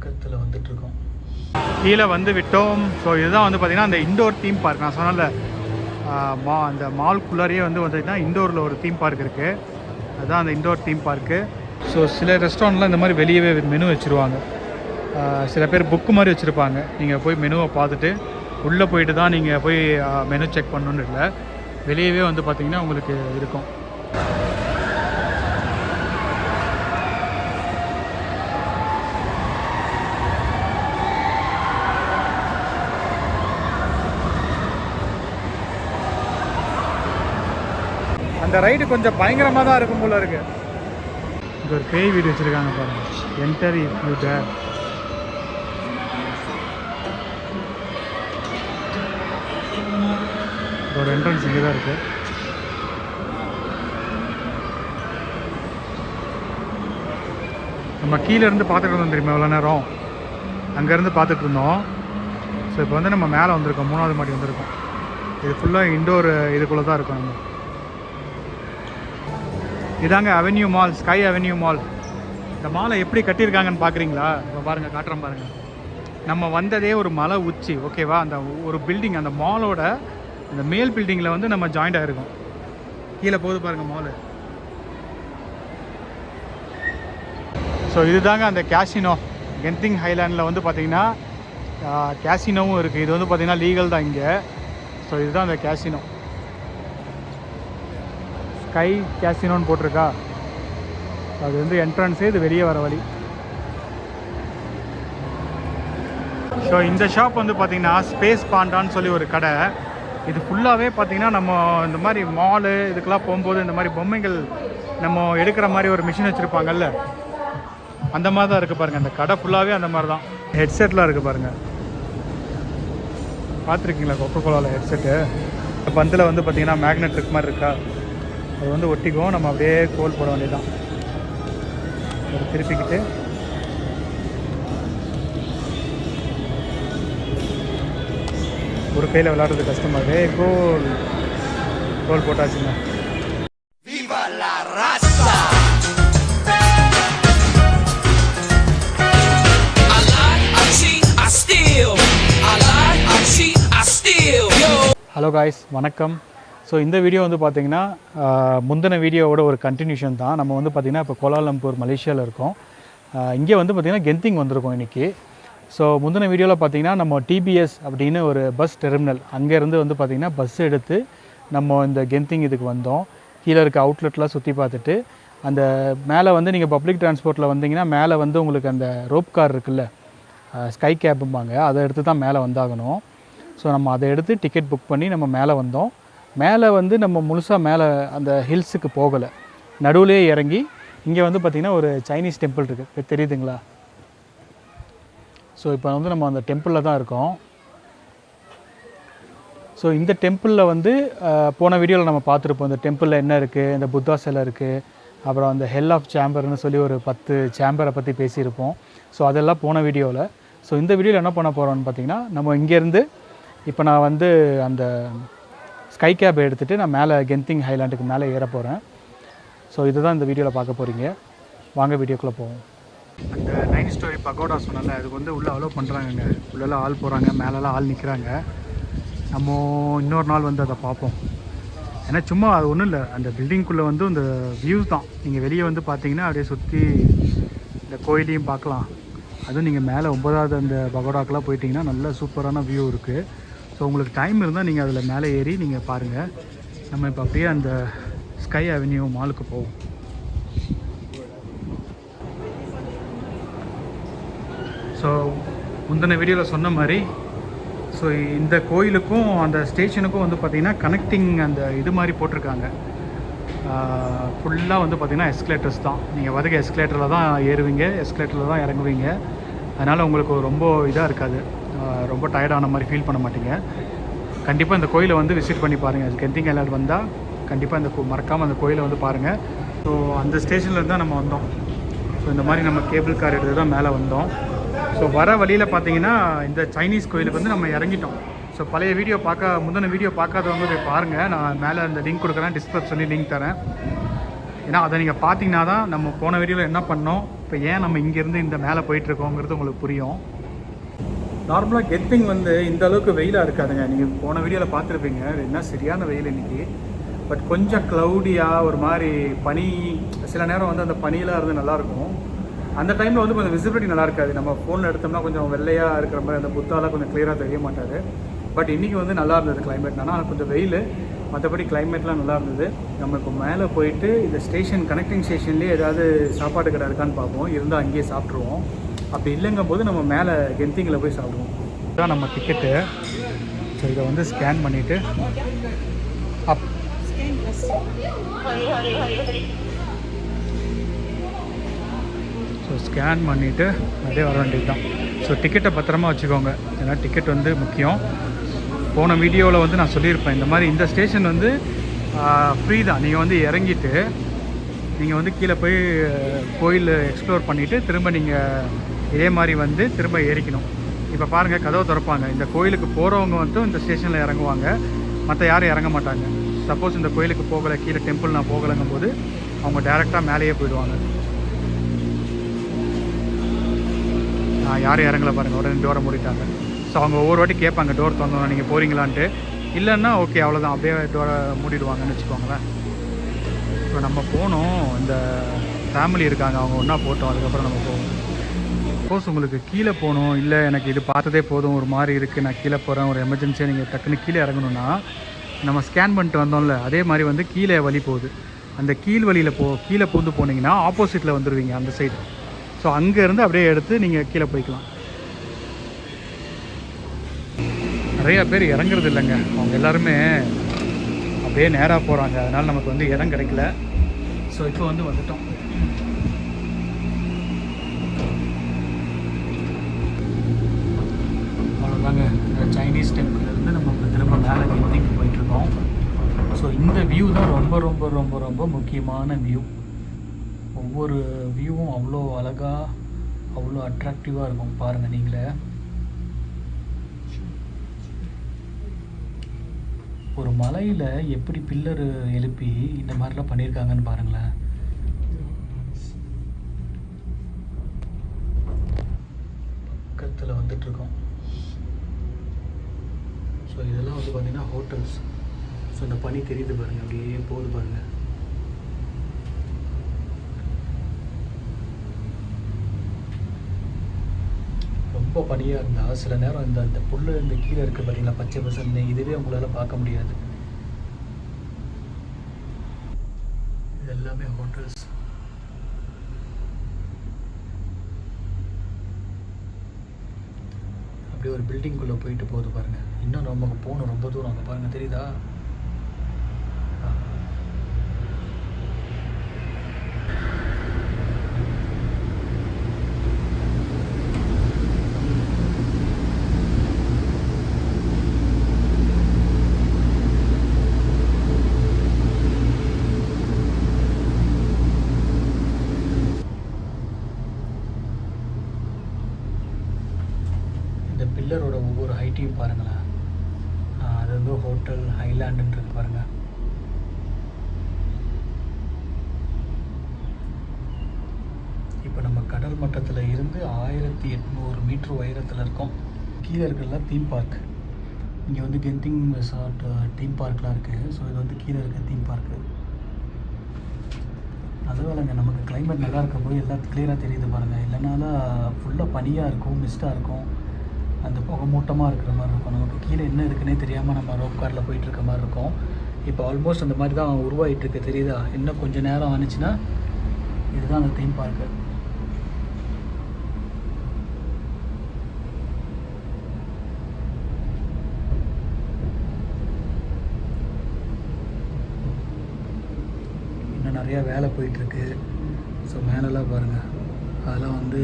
பக்கத்தில் வந்துட்டுருக்கோம். கீழே வந்து விட்டோம். ஸோ இதுதான் வந்து பார்த்திங்கன்னா அந்த இண்டோர் தீம் பார்க். நான் சொன்னல அந்த மால்குள்ளாரியே வந்து பார்த்திங்கன்னா இண்டோரில் ஒரு தீம் பார்க் இருக்குது. அதுதான் அந்த இண்டோர் தீம் பார்க்கு. ஸோ சில ரெஸ்டாரண்ட்லாம் இந்த மாதிரி வெளியவே மெனு வச்சுருவாங்க. சில பேர் புக்கு மாதிரி வச்சுருப்பாங்க. நீங்கள் போய் மெனுவை பார்த்துட்டு உள்ளே போயிட்டு தான் நீங்கள் போய் மெனு செக் பண்ணணுன்னு இல்லை, வெளியவே வந்து பார்த்திங்கன்னா உங்களுக்கு இருக்கும். அந்த ரைடு கொஞ்சம் பயங்கரமாக தான் இருக்கும் போல இருக்குது. இங்கே ஒரு பேய் வீடு வச்சுருக்காங்க பாருங்கள். Enter if you dare. இதோட என்ட்ரன்ஸ் இங்கே தான் இருக்குது. நம்ம கீழேருந்து பார்த்துட்டு இருந்தோம் தெரியுமா எவ்வளோ நேரம், அங்கேருந்து பார்த்துட்டு இருந்தோம். ஸோ இப்போ வந்து நம்ம மேலே வந்திருக்கோம், 3வது மாடி வந்திருக்கோம். இது ஃபுல்லாக இண்டோர் இதுக்குள்ளே தான் இருக்கும். நம்ம இதாங்க avenue mall, sky avenue mall. இந்த மாலை எப்படி கட்டியிருக்காங்கன்னு பார்க்குறீங்களா? இப்போ பாருங்கள், காட்டுறோம் பாருங்கள். நம்ம வந்ததே ஒரு மலை உச்சி, ஓகேவா? அந்த ஒரு பில்டிங், அந்த மாலோட அந்த மேல் பில்டிங்கில் வந்து நம்ம ஜாயிண்ட் ஆகிருக்கோம். கீழே போகுது பாருங்கள் மாலு. ஸோ இதுதாங்க அந்த கேசினோ. கென்திங் ஹைலாண்டில் வந்து பார்த்திங்கன்னா கேசினோவும் இருக்குது. இது வந்து பார்த்திங்கன்னா லீகல் தான் இங்கே. ஸோ இதுதான் அந்த கேசினோ. ஸ்கை கேசினோன்னு போட்டிருக்கா. அது வந்து என்ட்ரன்ஸு, இது வெளியே வர வழி. ஸோ இந்த ஷாப் வந்து பார்த்திங்கன்னா ஸ்பேஸ் பாண்டான்னு சொல்லி ஒரு கடை. இது ஃபுல்லாகவே பார்த்திங்கன்னா நம்ம இந்த மாதிரி மாலு இதுக்கெல்லாம் போகும்போது இந்த மாதிரி பொம்மைகள் நம்ம எடுக்கிற மாதிரி ஒரு மிஷின் வச்சுருப்பாங்கல்ல, அந்த மாதிரி தான் இருக்குது பாருங்கள். அந்த கடை ஃபுல்லாகவே அந்த மாதிரி தான். ஹெட்செட்லாம் இருக்குது பாருங்கள். பார்த்துருக்கீங்களா கொக்கோ கோலாவில் ஹெட்செட்டு? பந்தில் வந்து பார்த்திங்கன்னா மேக்னெட் இருக்க மாதிரி இருக்கா, அது வந்து ஒட்டிக்கும். நம்ம அப்படியே கோல் போட வேண்டியதுதான். ஒரு திருப்பிக்கிட்டு ஒரு கையில் விளையாடுறது கஷ்டமாகவே கோல் போட்டாச்சுங்க. ஹலோ காய்ஸ், வணக்கம். ஸோ இந்த வீடியோ வந்து பார்த்திங்கன்னா முந்தின வீடியோவோட ஒரு கண்டினியூஷன் தான். நம்ம வந்து பார்த்திங்கன்னா இப்போ கோலாலம்பூர் மலேசியாவில் இருக்கோம். இங்கே வந்து பார்த்திங்கன்னா கென்திங் வந்திருக்கோம் இன்றைக்கி. ஸோ முந்தின வீடியோவில் பார்த்திங்கன்னா நம்ம டிபிஎஸ் அப்படின்னு ஒரு பஸ் டெர்மினல், அங்கேருந்து வந்து பார்த்திங்கன்னா பஸ் எடுத்து நம்ம இந்த கென்திங் இதுக்கு வந்தோம். கீழே இருக்க அவுட்லெட்லாம் சுற்றி பார்த்துட்டு அந்த மேலே வந்து நீங்கள் பப்ளிக் டிரான்ஸ்போர்ட்டில் வந்தீங்கன்னா மேலே வந்து உங்களுக்கு அந்த ரோப் கார் இருக்குல்ல, ஸ்கை கேப்பும்பாங்க, அதை எடுத்து தான் மேலே வந்தாகணும். ஸோ நம்ம அதை எடுத்து டிக்கெட் புக் பண்ணி நம்ம மேலே வந்தோம். மேலே வந்து நம்ம முழுசாக மேலே அந்த ஹில்ஸுக்கு போகலை, நடுவுலேயே இறங்கி இங்கே வந்து பார்த்திங்கன்னா ஒரு சைனீஸ் டெம்பிள் இருக்குது, தெரியுதுங்களா? ஸோ இப்போ வந்து நம்ம அந்த டெம்பிளில் தான் இருக்கோம். ஸோ இந்த டெம்பிளில் வந்து போன வீடியோவில் நம்ம பார்த்துருப்போம். இந்த டெம்பிளில் என்ன இருக்குது, இந்த புத்தா சிலை இருக்குது, அப்புறம் அந்த ஹெல் ஆஃப் சேம்பர்னு சொல்லி ஒரு 10 சேம்பரை பற்றி பேசியிருப்போம். ஸோ அதெல்லாம் போன வீடியோவில். ஸோ இந்த வீடியோவில் என்ன பண்ண போகிறோம்னு பார்த்திங்கன்னா, நம்ம இங்கேருந்து இப்போ நான் வந்து அந்த ஸ்கை கேப் எடுத்துகிட்டு நான் மேலே கென்திங் ஹைலாண்டுக்கு மேலே ஏற போகிறேன். ஸோ இதுதான் இந்த வீடியோவில் பார்க்க போகிறீங்க. வாங்க வீடியோக்குள்ளே போவோம். அந்த 9 ஸ்டோரி பகோடா சொன்னால அதுக்கு வந்து உள்ளே அலோவ் பண்ணுறாங்கங்க. உள்ளெல்லாம் ஆள் போகிறாங்க, மேலெல்லாம் ஆள் நிற்கிறாங்க. நம்ம இன்னொரு நாள் வந்து அதை பார்ப்போம். ஏன்னா சும்மா அது ஒன்றும் இல்லை, அந்த பில்டிங்குள்ளே வந்து இந்த வியூ தான். நீங்கள் வெளியே வந்து பார்த்தீங்கன்னா அப்படியே சுற்றி இந்த கோயிலையும் பார்க்கலாம். அதுவும் நீங்கள் மேலே 9வது அந்த பகோடாக்கெலாம் போயிட்டிங்கன்னா நல்ல சூப்பரான வியூ இருக்குது. ஸோ உங்களுக்கு டைம் இருந்தால் நீங்கள் அதில் மேலே ஏறி நீங்கள் பாருங்கள். நம்ம இப்போ அப்படியே அந்த ஸ்கை அவென்யூ மாலுக்கு போவோம். ஸோ முந்தின வீடியோவில் சொன்ன மாதிரி ஸோ இந்த கோயிலுக்கும் அந்த ஸ்டேஷனுக்கும் வந்து பார்த்திங்கன்னா கனெக்டிங் அந்த இது மாதிரி போட்டிருக்காங்க. ஃபுல்லாக வந்து பார்த்திங்கன்னா எஸ்கலேட்டர்ஸ் தான். நீங்கள் வதக்க எஸ்கலேட்டரில் தான் ஏறுவீங்க, எஸ்கலேட்டரில் தான் இறங்குவீங்க. அதனால் உங்களுக்கு ரொம்ப இதாக இருக்காது, ரொம்ப டயர்டான மாதிரி ஃபீல் பண்ண மாட்டீங்க. கண்டிப்பாக இந்த கோயிலை வந்து விசிட் பண்ணி பாருங்கள். கென்திங் ஐலாண்ட் வந்தால் கண்டிப்பாக இந்த மறக்காமல் அந்த கோயிலை வந்து பாருங்கள். ஸோ அந்த ஸ்டேஷனில் தான் நம்ம வந்தோம். ஸோ இந்த மாதிரி நம்ம கேபிள் கார் எடுத்து தான் மேலே வந்தோம். ஸோ வர வழியில் பார்த்தீங்கன்னா இந்த சைனீஸ் கோயிலுக்கு வந்து நம்ம இறங்கிட்டோம். ஸோ பழைய வீடியோ முந்தின வீடியோ பார்க்காதவங்க போய் பாருங்கள். நான் மேலே அந்த லிங்க் கொடுக்குறேன், டிஸ்கிரிப்ஷன்லேயும் லிங்க் தரேன். ஏன்னா அதை நீங்கள் பார்த்தீங்கன்னா தான் நம்ம போன வீடியோவில் என்ன பண்ணோம், இப்போ ஏன் நம்ம இங்கேருந்து இந்த மேலே போயிட்டுருக்கோங்கிறது உங்களுக்கு புரியும். நார்மலாக கெத்திங் வந்து இந்த அளவுக்கு வெயிலாக இருக்காதுங்க. நீங்கள் போன வீடியோவில் பார்த்துருப்பீங்க, என்ன சரியான வெயில் இன்றைக்கி. பட் கொஞ்சம் க்ளவுடியாக ஒரு மாதிரி பனி, சில நேரம் வந்து அந்த பனியெலாம் இருந்து நல்லாயிருக்கும். அந்த டைமில் வந்து கொஞ்சம் விசிபிலிட்டி நல்லா இருக்காது. நம்ம ஃபோனில் எடுத்தோம்னா கொஞ்சம் வெள்ளையாக இருக்கிற மாதிரி அந்த புத்தாலாம் கொஞ்சம் கிளியராக தெரிய மாட்டார். பட் இன்றைக்கி வந்து நல்லா இருந்தது கிளைமேட். ஆனால் கொஞ்சம் வெயில், மற்றபடி கிளைமேட்லாம் நல்லா இருந்தது. நம்ம இப்போ மேலே போயிட்டு இந்த ஸ்டேஷன் கனெக்டிங் ஸ்டேஷன்லேயே ஏதாவது சாப்பாடு கடை இருக்கான்னு பார்ப்போம். இருந்தால் அங்கேயே சாப்பிட்ருவோம். அப்படி இல்லைங்கும் போது நம்ம மேலே கெந்திங்கில் போய் சாப்பிடுவோம். இதுதான் நம்ம டிக்கெட்டு. ஸோ இதை வந்து ஸ்கேன் பண்ணிவிட்டு அப் ஸோ ஸ்கேன் பண்ணிவிட்டு அதே வர வேண்டியது தான். ஸோ டிக்கெட்டை பத்திரமா வச்சுக்கோங்க, ஏன்னா டிக்கெட் வந்து முக்கியம். போன வீடியோவில் வந்து நான் சொல்லியிருப்பேன், இந்த மாதிரி இந்த ஸ்டேஷன் வந்து ஃப்ரீ தான். நீங்கள் வந்து இறங்கிட்டு நீங்கள் வந்து கீழே போய் கோயில் எக்ஸ்ப்ளோர் பண்ணிவிட்டு திரும்ப நீங்கள் இதே மாதிரி வந்து திரும்ப ஏறிக்கணும். இப்போ பாருங்கள், கதவை திறப்பாங்க. இந்த கோயிலுக்கு போகிறவங்க வந்து இந்த ஸ்டேஷனில் இறங்குவாங்க, மற்ற யாரும் இறங்க மாட்டாங்க. சப்போஸ் இந்த கோயிலுக்கு போகலை, கீழே டெம்பிள் நான் போகலைங்கும் போது அவங்க டேரெக்டாக மேலேயே போயிடுவாங்க. யாரும் இறங்கலை பாருங்கள், ஒரு 2 டோரை மூடிட்டாங்க. ஸோ அவங்க ஒவ்வொரு வாட்டி கேட்பாங்க, டோர் திறந்தோன்னா நீங்கள் போகிறீங்களான்ட்டு. இல்லைன்னா ஓகே அவ்வளோதான், அப்படியே டோரை மூடிடுவாங்கன்னு வச்சுக்கோங்களேன். இப்போ நம்ம போனோம், இந்த ஃபேமிலி இருக்காங்க, அவங்க ஒன்றா போட்டோம், அதுக்கப்புறம் நம்ம போவோம். சப்போஸ் உங்களுக்கு கீழே போகணும், இல்லை எனக்கு இது பார்த்ததே போதும், ஒரு மாதிரி இருக்குது, நான் கீழே போகிறேன், ஒரு எமர்ஜென்சியாக நீங்கள் டக்குன்னு கீழே இறங்கணுன்னா, நம்ம ஸ்கேன் பண்ணிட்டு வந்தோம்ல அதே மாதிரி வந்து கீழே வழி போகுது. அந்த கீழ் வழியில் கீழே பூந்து போனீங்கன்னா ஆப்போசிட்டில் வந்துடுவீங்க அந்த சைடு. ஸோ அங்கேருந்து அப்படியே எடுத்து நீங்கள் கீழே போய்க்கலாம். நிறையா பேர் இறங்குறது இல்லைங்க, அவங்க எல்லாருமே அப்படியே நேராக போகிறாங்க. அதனால் நமக்கு வந்து இடம் கிடைக்கல. ஸோ இப்போ வந்து வந்துட்டோம். அவ்வளோதாங்க, இந்த சைனீஸ் டெம்பிள்லேருந்து நம்ம இப்போ திரும்ப மேலே கெந்திக்கு போயிட்டுருக்கோம். ஸோ இந்த வியூ தான் ரொம்ப ரொம்ப ரொம்ப ரொம்ப முக்கியமான வியூ. ஒவ்வொரு வியூவும் அவ்வளோ அழகாக, அவ்வளோ அட்ராக்டிவாக இருக்கும். பாருங்கள் நீங்களே, ஒரு மலையில் எப்படி பில்லர் எழுப்பி இந்த மாதிரிலாம் பண்ணியிருக்காங்கன்னு பாருங்களேன். பக்கத்தில் வந்துட்டுருக்கோம். ஸோ இதெல்லாம் வந்து பார்த்திங்கன்னா ஹோட்டல்ஸ். ஸோ இந்த பனி தெரியுது பாருங்கள், அப்படியே போகுது பாருங்கள். ரொம்ப பனியாக இருந்தால் சில நேரம் இந்த புல் இந்த கீழே இருக்குது பார்த்தீங்களா, பச்சை பசங்க, இதுவே உங்களால் பார்க்க முடியாது. இது எல்லாமே ஹோட்டல்ஸ். அப்படியே ஒரு பில்டிங்குள்ளே போயிட்டு போகுது பாருங்கள். இன்னும் நமக்கு போகணும், ரொம்ப தூரம். அங்கே பாருங்கள், தெரியுதா? பில்லரோட ஒவ்வொரு ஹைட்டையும் பாருங்களேன். அது வந்து ஹோட்டல் ஹைலாண்டுன்றது பாருங்கள். இப்போ நம்ம கடல் மட்டத்தில் இருந்து 1800 மீட்டர் உயரத்தில் இருக்கோம். கீழே இருக்கிறதுலாம் தீம் பார்க். இங்கே வந்து கெந்திங் ரெசார்ட் தீம் பார்க்லாம் இருக்குது. ஸோ இது வந்து கீழே இருக்க தீம் பார்க்கு. அதுவும் இல்லைங்க, நமக்கு கிளைமேட் நல்லா இருக்க போய் எல்லாம் கிளியராக தெரியுது பாருங்கள். இல்லைனாலும் ஃபுல்லாக பனியாக இருக்கும், மிஸ்ட்டாக இருக்கும், அந்த புகை மூட்டமாக இருக்கிற மாதிரி இருக்கும். நமக்கு கீழே என்ன இருக்குன்னே தெரியாமல் நம்ம ரோப் காரில் போயிட்டுருக்க மாதிரி இருக்கும். இப்போ ஆல்மோஸ்ட் அந்த மாதிரி தான் உருவாகிட்டுருக்கு, தெரியுதா? இன்னும் கொஞ்சம் நேரம் ஆனிச்சுன்னா இதுதான் அந்த தீம் பார்க்கு. இன்னும் நிறையா வேலை போயிட்டுருக்கு. ஸோ மேலெல்லாம் பாருங்கள், அதெல்லாம் வந்து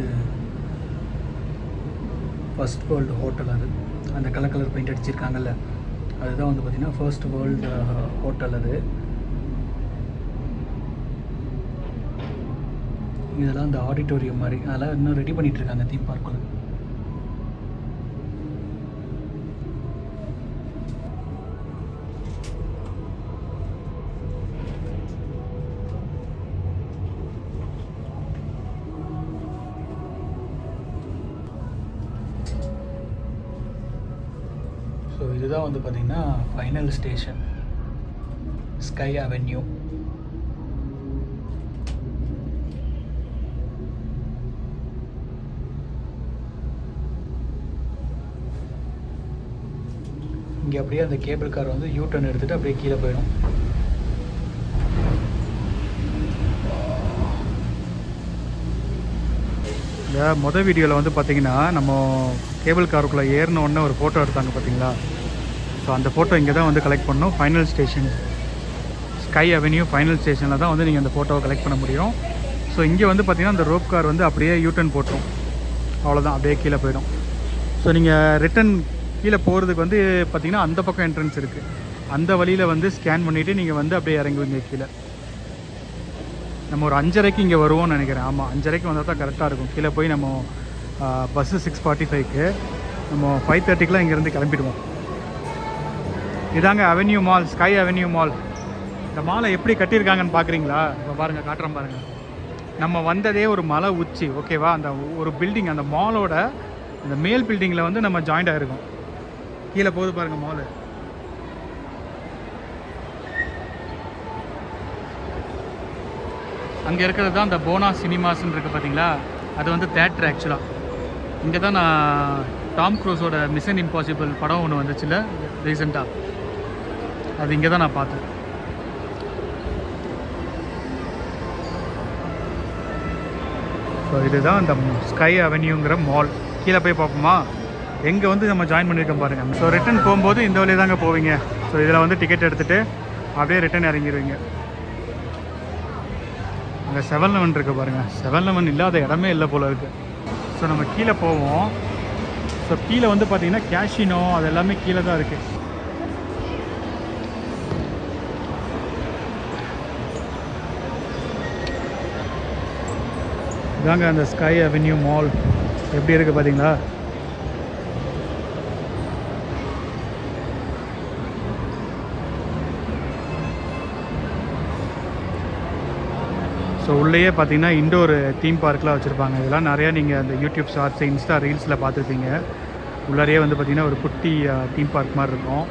ஃபர்ஸ்ட் வேர்ல்டு ஹோட்டல். அது அந்த கலர் பெயிண்ட் அடிச்சிருக்காங்கல்ல, அதுதான் வந்து பார்த்திங்கன்னா ஃபர்ஸ்ட் வேர்ல்டு ஹோட்டல். அது இதெல்லாம் இந்த ஆடிட்டோரியம் மாதிரி, அதெல்லாம் இன்னும் ரெடி பண்ணிகிட்ருக்காங்க தீம் பார்க்கில். இதுதான் வந்து பார்த்திங்கன்னா ஃபைனல் ஸ்டேஷன், ஸ்கை அவென்யூ. இங்கே அப்படியே அந்த கேபிள் கார் வந்து யூ டர்ன் எடுத்துகிட்டு அப்படியே கீழே போயிடும். இந்த மொதல் வீடியோவில் வந்து பார்த்திங்கன்னா நம்ம கேபிள் காருக்குள்ளே ஏறினோடனே ஒரு ஃபோட்டோ எடுத்தாங்க பார்த்தீங்களா? ஸோ அந்த ஃபோட்டோ இங்கே தான் வந்து கலெக்ட் பண்ணணும். Final station, sky avenue final ஸ்டேஷனில் தான் வந்து நீங்கள் அந்த ஃபோட்டோவை கலெக்ட் பண்ண முடியும். ஸோ இங்கே வந்து பார்த்திங்கன்னா அந்த ரோப் கார் வந்து அப்படியே யூ டர்ன் போட்டுரும், அவ்வளோதான், அப்படியே கீழே போயிடும். ஸோ நீங்கள் ரிட்டன் கீழே போகிறதுக்கு வந்து பார்த்திங்கன்னா அந்த பக்கம் என்ட்ரன்ஸ் இருக்குது. அந்த வழியில் வந்து ஸ்கேன் பண்ணிவிட்டு நீங்கள் வந்து அப்படியே இறங்குவீங்க கீழே. நம்ம ஒரு 5:30க்கு இங்கே வருவோம்னு நினைக்கிறேன். ஆமாம், 5:30க்கு வந்தால் தான் கரெக்டாக இருக்கும். கீழே போய் நம்ம பஸ்ஸு 6:45க்கு, நம்ம 5:30க்குலாம் இங்கேருந்து கிளம்பிடுவோம். இதாங்க avenue mall, sky avenue mall. இந்த மாலை எப்படி கட்டியிருக்காங்கன்னு பார்க்குறீங்களா? இப்போ பாருங்கள், காட்டுறேன் பாருங்கள். நம்ம வந்ததே ஒரு மலை உச்சி, ஓகேவா? அந்த ஒரு பில்டிங், அந்த மாலோட அந்த மேல் பில்டிங்கில் வந்து நம்ம ஜாயிண்ட் ஆகிருக்கோம். கீழே போகுது பாருங்கள் மாலு. அங்கே இருக்கிறது தான் அந்த போனா சினிமாஸ்ன்னு இருக்குது பார்த்தீங்களா? அது வந்து தேட்டர் ஆக்சுவலாக. இங்கே தான் நான் டாம் க்ரூஸோட மிஷன் இம்பாசிபிள் படம் ஒன்று வந்துச்சுல்ல ரீசெண்டாக, அது இங்கே தான் நான் பார்த்தேன். ஸோ இதுதான் அந்த ஸ்கை அவென்யூங்கிற மால். கீழே போய் பார்ப்போமா எங்கே வந்து நம்ம ஜாயின் பண்ணியிருக்கோம் பாருங்கள். ஸோ ரிட்டன் போகும்போது இந்த வழியாக தாங்க போவீங்க. ஸோ இதில் வந்து டிக்கெட் எடுத்துகிட்டு அப்படியே ரிட்டன் இறங்கிடுவீங்க. அங்கே 7-Eleven இருக்குது பாருங்கள். 7-Eleven இல்லாத இடமே இல்லை போல் இருக்குது. ஸோ நம்ம கீழே போவோம். ஸோ கீழே வந்து பார்த்திங்கன்னா கேஷினோ அது எல்லாமே கீழே தான் இருக்குது. இதாங்க அந்த ஸ்கை அவென்யூ மால் எப்படி இருக்குது பார்த்தீங்களா? ஸோ உள்ளேயே பார்த்தீங்கன்னா இண்டோர் தீம் பார்க்லாம் வச்சுருப்பாங்க. இதெல்லாம் நிறையா நீங்கள் அந்த யூடியூப் ஷார்ட்ஸ், இன்ஸ்டா ரீல்ஸில் பார்த்துருப்பீங்க. உள்ளாரையே வந்து பார்த்திங்கன்னா ஒரு குட்டி தீம் பார்க் மாதிரி இருக்கும்.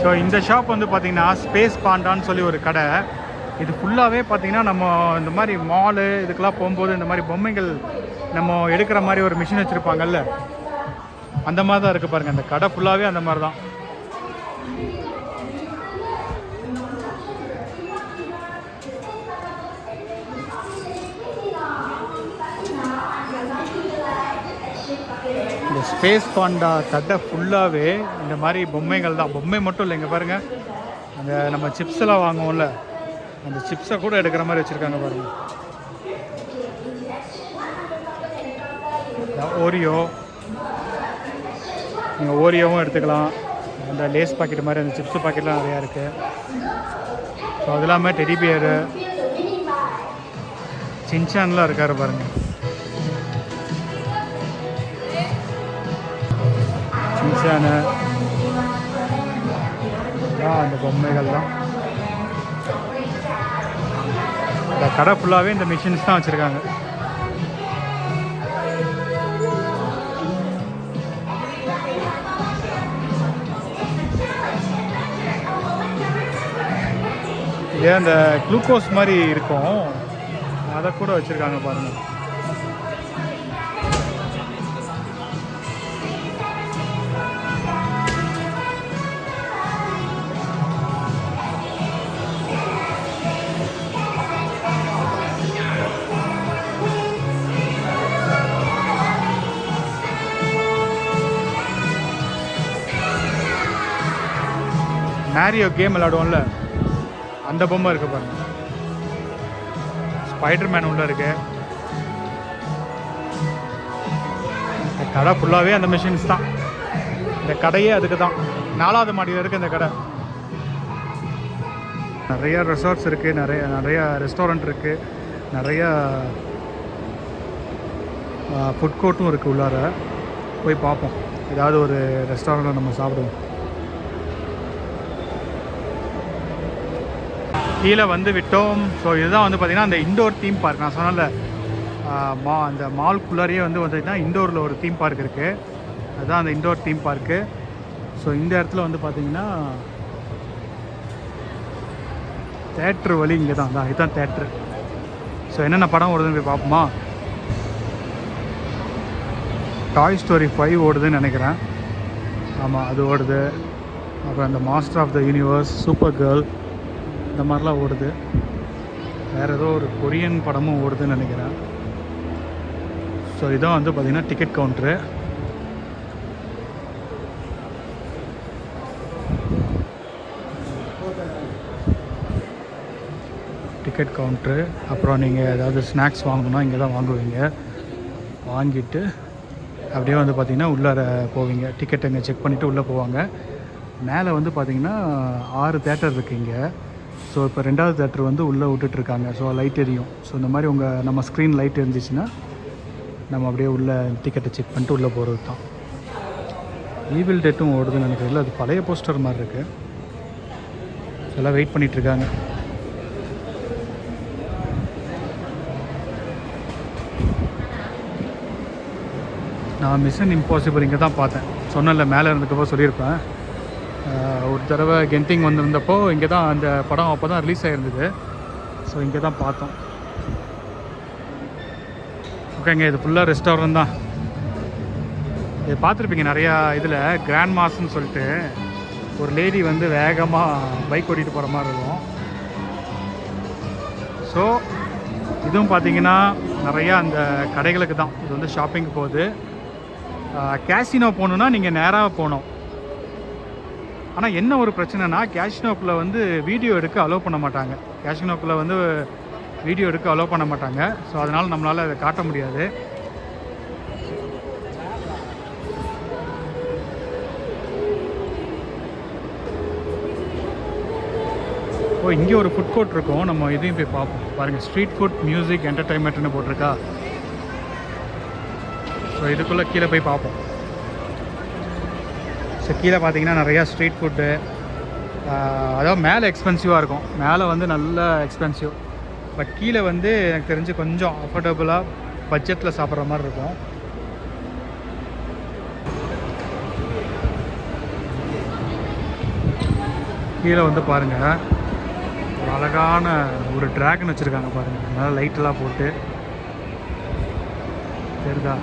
ஸோ இந்த ஷாப் வந்து பார்த்திங்கன்னா ஸ்பேஸ் பாண்டான்னு சொல்லி ஒரு கடை. இது ஃபுல்லாகவே பார்த்திங்கன்னா நம்ம இந்த மாதிரி மாலு இதுக்கெல்லாம் போகும்போது இந்த மாதிரி பொம்மைகள் நம்ம எடுக்கிற மாதிரி ஒரு மிஷின் வச்சுருப்பாங்கல்ல, அந்த மாதிரி தான் இருக்குது பாருங்கள். அந்த கடை ஃபுல்லாகவே அந்த மாதிரி தான். இந்த ஸ்பேஸ் பாண்டா கடை ஃபுல்லாகவே இந்த மாதிரி பொம்மைகள் தான். பொம்மை மட்டும் இல்லை, இங்கே பாருங்கள், அந்த நம்ம சிப்ஸ்லாம் வாங்குவோம்ல, அந்த சிப்ஸை கூட எடுக்கிற மாதிரி வச்சுருக்காங்க பாருங்கள். ஓரியோ, நீங்கள் ஓரியோவும் எடுத்துக்கலாம். அந்த லேஸ் பாக்கெட் மாதிரி அந்த சிப்ஸ் பாக்கெட்லாம் நிறையா இருக்குது. ஸோ அது இல்லாமல் டெடி பியரு, சின்சான்லாம் இருக்காரு பாருங்கள். சின்சானு அந்த பொம்மைகள் தான். இந்த கடை ஃபுல்லாகவே இந்த மிஷின்ஸ் தான் வச்சுருக்காங்க. இதே அந்த குளுக்கோஸ் மாதிரி இருக்கும், அதை கூட வச்சுருக்காங்க பாருங்கள். மேரியோ கேம் விளாடுவோம்ல, அந்த பொம்மை இருக்குது பாருங்கள். ஸ்பைடர்மேன் உள்ள இருக்கு. இந்த கடை ஃபுல்லாகவே அந்த மிஷின்ஸ் தான். இந்த கடையே அதுக்கு தான். 4வது மாடியில் இருக்குது இந்த கடை. நிறையா ரெசார்ட்ஸ் இருக்குது, நிறையா ரெஸ்டாரண்ட் இருக்குது, நிறையா ஃபுட் கோர்ட்டும் இருக்குது. உள்ளார போய் பார்ப்போம், ஏதாவது ஒரு ரெஸ்டாரண்ட்டில் நம்ம சாப்பிடுவோம். கீழே வந்து விட்டோம். ஸோ இதுதான் வந்து பார்த்திங்கன்னா அந்த இண்டோர் தீம் பார்க். நான் சொன்னல அந்த மால்குள்ளாரியே வந்து பார்த்திங்கன்னா இண்டோரில் ஒரு தீம் பார்க் இருக்குது. அதுதான் அந்த இண்டோர் தீம் பார்க்கு. ஸோ இந்த இடத்துல வந்து பார்த்திங்கன்னா தேட்ரு வழி இங்கே தான் இதுதான் தேட்ரு. ஸோ என்னென்ன படம் ஓடுதுன்னு போய் பார்ப்போமா? டாய் ஸ்டோரி 5 ஓடுதுன்னு நினைக்கிறேன். ஆமாம், அது ஓடுது. அப்புறம் அந்த master of the universe, Supergirl, இந்த மாதிரிலாம் ஓடுது. வேறு ஏதோ ஒரு கொரியன் படமும் ஓடுதுன்னு நினைக்கிறேன். ஸோ இதான் வந்து பார்த்திங்கன்னா டிக்கெட் கவுண்ட்ரு. Ticket counter. அப்புறம் நீங்கள் ஏதாவது ஸ்நாக்ஸ் வாங்கணுன்னா இங்கே தான் வாங்குவீங்க. வாங்கிட்டு அப்படியே வந்து பார்த்திங்கன்னா உள்ளார போவீங்க. டிக்கெட் இங்கே செக் பண்ணிவிட்டு உள்ளே போவாங்க. மேலே வந்து பார்த்திங்கன்னா 6 தேட்டர் இருக்குது இங்கே. ஸோ இப்போ 2வது தேட்டர் வந்து உள்ளே விட்டுட்ருக்காங்க. ஸோ லைட் எரியும். ஸோ இந்த மாதிரி நம்ம ஸ்க்ரீன் லைட் இருந்துச்சுன்னா நம்ம அப்படியே உள்ளே டிக்கெட்டை செக் பண்ணிட்டு உள்ளே போகிறது தான். ஈவில் டெட்டும் ஓடுதுன்னு நினைக்கிறேன். அது பழைய போஸ்டர் மாதிரி இருக்குது. ஸோ எல்லாம் வெயிட் பண்ணிகிட்ருக்காங்க. நான் மிஷன் இம்பாசிபிள் இங்கே தான் பார்த்தேன். சொன்னல மேலே இருந்தக்கப்போ சொல்லியிருப்பேன். ஒரு தடவை கென்டிங் வந்திருந்தப்போ இங்கே தான் அந்த படம் அப்போ தான் ரிலீஸ் ஆகிருந்தது. ஸோ இங்கே தான் பார்த்தோம். ஓகேங்க, இது ஃபுல்லாக ரெஸ்டாரண்ட் தான். இது பார்த்துருப்பீங்க நிறையா இதில். கிராண்ட் மாஸ்ன்னு சொல்லிட்டு ஒரு லேடி வந்து வேகமாக பைக் ஓட்டிகிட்டு போகிற மாதிரி இருக்கும். ஸோ இதுவும் பார்த்தீங்கன்னா நிறையா அந்த கடைகளுக்கு தான். இது வந்து ஷாப்பிங் போகுது. கேசினோ போகணுன்னா நீங்கள் நேராக போகணும். ஆனால் என்ன ஒரு பிரச்சனைனா, கேசினோக்குள்ளே வந்து வீடியோ எடுக்க அலோவ் பண்ண மாட்டாங்க. கேசினோக்குள்ளே வந்து வீடியோ எடுக்க அலோவ் பண்ண மாட்டாங்க. ஸோ அதனால் நம்மளால் அதை காட்ட முடியாது. இங்கே ஒரு ஃபுட் கோர்ட் இருக்கும். நம்ம இதையும் போய் பார்ப்போம். பாருங்கள், ஸ்ட்ரீட் ஃபுட், மியூசிக், என்டர்டைன்மெண்ட்னு போட்டிருக்கா. ஸோ இதுக்குள்ளே கீழே போய் பார்ப்போம். ஸோ கீழே பார்த்தீங்கன்னா நிறையா ஸ்ட்ரீட் ஃபுட்டு. அதாவது மேலே எக்ஸ்பென்சிவாக இருக்கும். மேலே வந்து நல்ல எக்ஸ்பென்சிவ். பட் கீழே வந்து எனக்கு தெரிஞ்சு கொஞ்சம் அஃபோர்டபுளாக பட்ஜெட்டில் சாப்பிட்ற மாதிரி இருக்கும். கீழே வந்து பாருங்கள், ஒரு அழகான ஒரு ட்ராகன் வச்சுருக்காங்க பாருங்கள். நல்லா லைட்டெல்லாம் போட்டு தெரியுதா?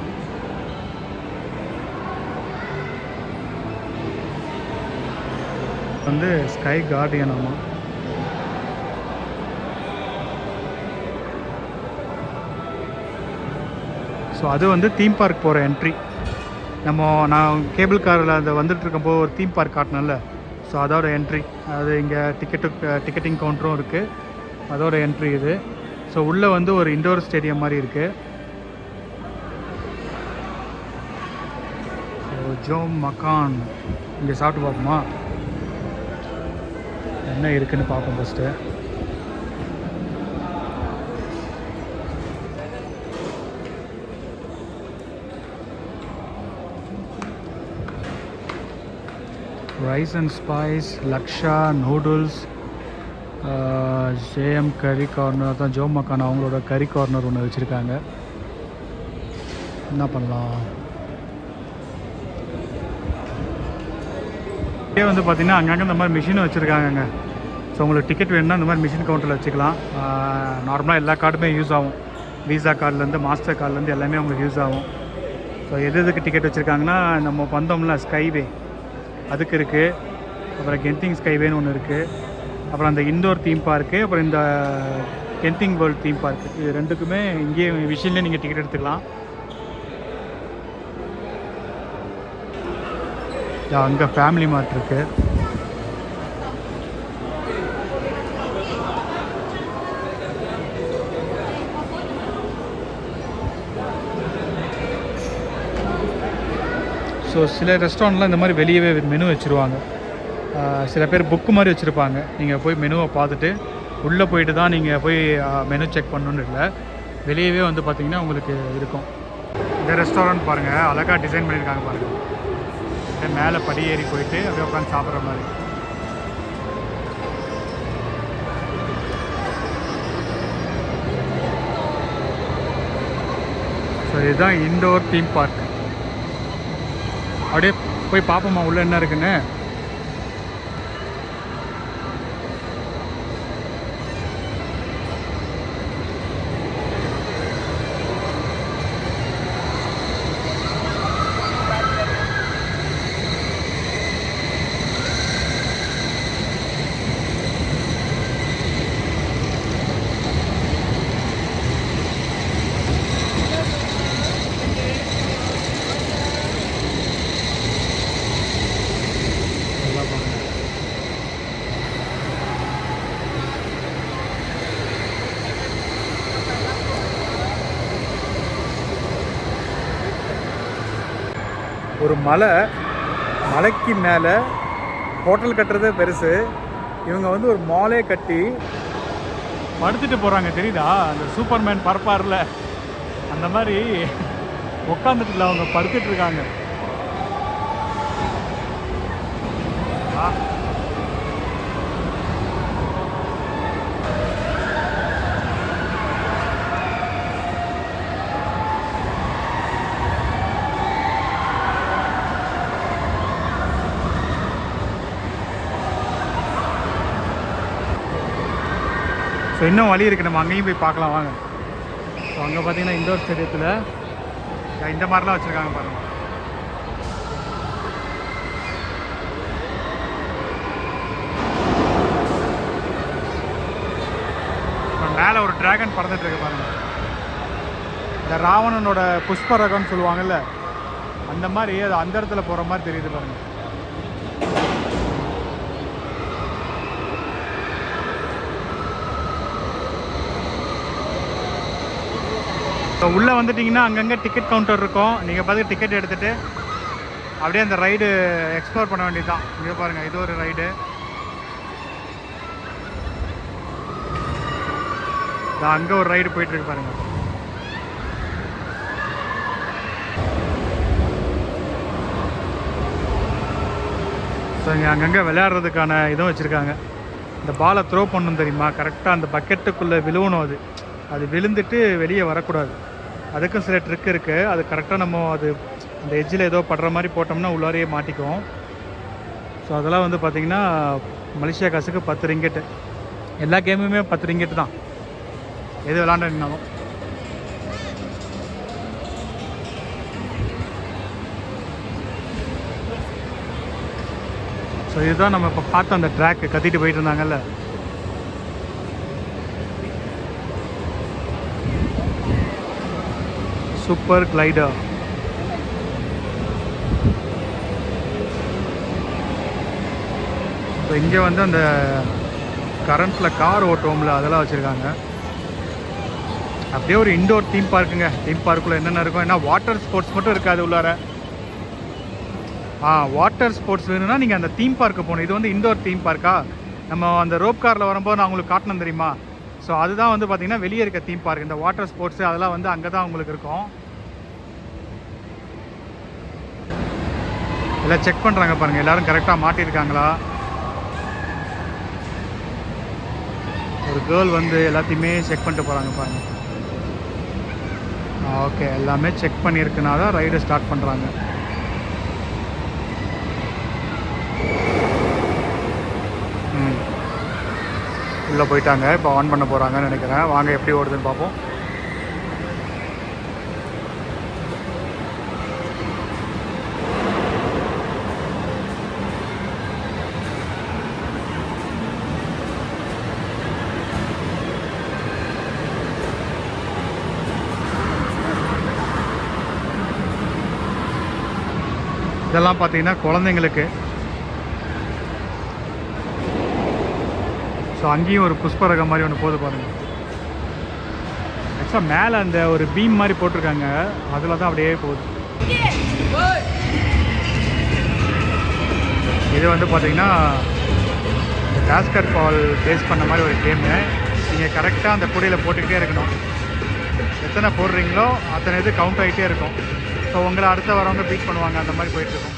வந்து ஸ்கை கார்டியன். ஆமாம், ஸோ அது வந்து தீம் பார்க் போகிற என்ட்ரி. நான் கேபிள் காரில் அதை வந்துட்டு இருக்கப்போ ஒரு தீம் பார்க் காட்டினேன்ல, ஸோ அதோட என்ட்ரி. அது இங்கே டிக்கெட்டிங் கவுண்டரும் இருக்குது. அதோட என்ட்ரி இது. ஸோ உள்ளே வந்து ஒரு இண்டோர் ஸ்டேடியம் மாதிரி இருக்குது. ஸோ ஜோம் மக்கான் இங்கே சாப்பிட்டு பார்ப்போமா? என்ன இருக்குன்னு பார்ப்போம் first. Rice and spice, laksa noodles, JM curry corner. தான் ஜோம் மக்கான் அவங்களோட கறி கார்னர் ஒன்று வச்சுருக்காங்க. என்ன பண்ணலாம்? இதே வந்து பார்த்திங்கன்னா அங்கங்கே இந்த மாதிரி மிஷினும் வச்சுருக்காங்கங்க. ஸோ உங்களுக்கு டிக்கெட் வேணும்னா இந்த மாதிரி மிஷின் கவுண்டரில் வச்சுக்கலாம். நார்மலாக எல்லா கார்டுமே யூஸ் ஆகும். விசா கார்டுலேருந்து மாஸ்டர் கார்டுலேருந்து எல்லாமே உங்களுக்கு யூஸ் ஆகும். ஸோ எதுக்கு டிக்கெட் வச்சுருக்காங்கன்னா, நம்ம வந்தோம்ல ஸ்கைவே அதுக்கு இருக்குது. அப்புறம் கென்டிங் ஸ்கைவேன்னு ஒன்று இருக்குது. அப்புறம் அந்த இண்டோர் தீம் பார்க்கு, அப்புறம் இந்த கென்டிங் வேர்ல்டு தீம் பார்க்கு, இது ரெண்டுக்குமே இங்கேயே விஷயம்லேயே நீங்கள் டிக்கெட் எடுத்துக்கலாம். அங்கே ஃபேமிலி மார்ட் இருக்குது. ஸோ சில ரெஸ்டாரண்ட்லாம் இந்த மாதிரி வெளியவே மெனு வச்சுருவாங்க. சில பேர் புக்கு மாதிரி வச்சுருப்பாங்க. நீங்கள் போய் மெனுவை பார்த்துட்டு உள்ளே போயிட்டு தான் நீங்கள் போய் மெனு செக் பண்ணணுன்னு இல்லை. வெளியவே வந்து பார்த்திங்கன்னா உங்களுக்கு இருக்கும். இந்த ரெஸ்டாரண்ட் பாருங்கள், அழகாக டிசைன் பண்ணியிருக்காங்க பாருங்கள். மேலே படி ஏறி போயிட்டு அப்படியே உட்காந்து சாப்பிட்ற மாதிரி. இதுதான் இண்டோர் தீம் பார்க். அப்படியே போய் பார்ப்போமா உள்ளே என்ன இருக்குன்னு. ஒரு மலைக்கு மேலே ஹோட்டல் கட்டுறதே பெருசு. இவங்க வந்து ஒரு மாலே கட்டி படுத்துட்டு போகிறாங்க. தெரியுதா? அந்த சூப்பர்மேன் பறப்பார்ல, அந்த மாதிரி உட்காந்துட்டுல அவங்க படுத்துட்டு இருக்காங்க. ஸோ இன்னும் வழி இருக்குது, நம்ம அங்கேயும் போய் பார்க்கலாம் வாங்க. ஸோ அங்கே பார்த்தீங்கன்னா இண்டோர் ஸ்டேடியத்தில் இந்த மாதிரிலாம் வச்சுருக்காங்க பாருங்கள். மேலே ஒரு டிராகன் பறந்துட்டு இருக்கு பாருங்கள். இந்த ராவணனோட புஷ்பரகம்னு சொல்லுவாங்கல்ல, அந்த மாதிரி அது அந்த இடத்துல போகிற மாதிரி தெரியுது பாருங்கள். இப்போ உள்ளே வந்துட்டிங்கன்னா அங்கங்கே டிக்கெட் கவுண்டர் இருக்கும். நீங்கள் பார்த்து டிக்கெட் எடுத்துகிட்டு அப்படியே அந்த ரைடு எக்ஸ்ப்ளோர் பண்ண வேண்டியது தான். இங்கே பாருங்கள், இது ஒரு ரைடு. அங்கே ஒரு ரைடு போயிட்டுருக்கு பாருங்கள். ஸோ இங்கே அங்கங்கே விளையாடுறதுக்கான இதுவும் வச்சுருக்காங்க. இந்த பாலை த்ரோ பண்ணணும் தெரியுமா, கரெக்டாக அந்த பக்கெட்டுக்குள்ளே விழுவணும். அது விழுந்துட்டு வெளியே வரக்கூடாது. அதுக்கும் சில ட்ரிக் இருக்குது. அது கரெக்டாக நம்ம அந்த எட்ஜில் ஏதோ படுற மாதிரி போட்டோம்னா உள்ளாரையே மாட்டிக்குவோம். ஸோ அதெல்லாம் வந்து பார்த்திங்கன்னா மலேசியா காசுக்கு 10 ரிங்கெட்டு. எல்லா கேமுமே 10 ரிங்கெட்டு தான், எது விளாண்டுனாலும். ஸோ இதுதான் நம்ம இப்போ பார்த்த அந்த ட்ராக்கு கத்திட்டு போயிட்டு இருந்தாங்கல்ல. Super glider. ஸோ இங்கே வந்து அந்த கரண்ட்டில் கார் ஓட்டுவோம்ல, அதெல்லாம் வச்சுருக்காங்க. அப்படியே ஒரு இண்டோர் தீம் பார்க்குங்க. தீம் பார்க்குள்ளே என்னென்ன இருக்கும், ஏன்னா வாட்டர் ஸ்போர்ட்ஸ் மட்டும் இருக்காது உள்ளார. வாட்டர் ஸ்போர்ட்ஸ் வேணும்னா நீங்கள் அந்த தீம் பார்க்கு போகணும். இது வந்து இண்டோர் தீம் பார்க்கா. நம்ம அந்த ரோப் காரில் வரும்போது நான் உங்களுக்கு காட்டணும் தெரியுமா. ஸோ அதுதான் வந்து பார்த்திங்கன்னா வெளியே இருக்க தீம் பார்க். இந்த வாட்டர் ஸ்போர்ட்ஸு அதெல்லாம் வந்து அங்கே தான் உங்களுக்கு இருக்கும். எல்லாம் செக் பண்ணுறாங்க பாருங்கள், எல்லோரும் கரெக்டாக மாட்டியிருக்காங்களா. ஒரு கேர்ள் வந்து எல்லாத்தையுமே செக் பண்ணிட்டு போகிறாங்க பாருங்கள். ஓகே, எல்லாமே செக் பண்ணியிருக்குனா தான் ரைடு ஸ்டார்ட் பண்ணுறாங்க. உள்ளே போயிட்டாங்க, இப்போ ஆன் பண்ண போகிறாங்கன்னு நினைக்கிறேன். வாங்க எப்படி ஓடுதுன்னு பார்ப்போம். இதெல்லாம் பார்த்தீங்கன்னா குழந்தைங்களுக்கு. ஸோ அங்கேயும் ஒரு புஷ்பரகம் மாதிரி ஒன்று போது பாருங்கள். ஆக்சுவலாக மேலே அந்த ஒரு பீம் மாதிரி போட்டிருக்காங்க, அதில் தான் அப்படியே போகுது. இது வந்து பார்த்தீங்கன்னா இந்த பேஸ்கெட் பால் பேஸ் பண்ண மாதிரி ஒரு கேமு. நீங்கள் கரெக்டாக அந்த கூடையில் போட்டுக்கிட்டே இருக்கணும். எத்தனை போடுறீங்களோ அத்தனை இது கவுண்ட் ஆகிட்டே இருக்கும். ஸோ உங்களை அடுத்த வரவங்க பீட் பண்ணுவாங்க, அந்த மாதிரி போயிட்டுருக்கும்.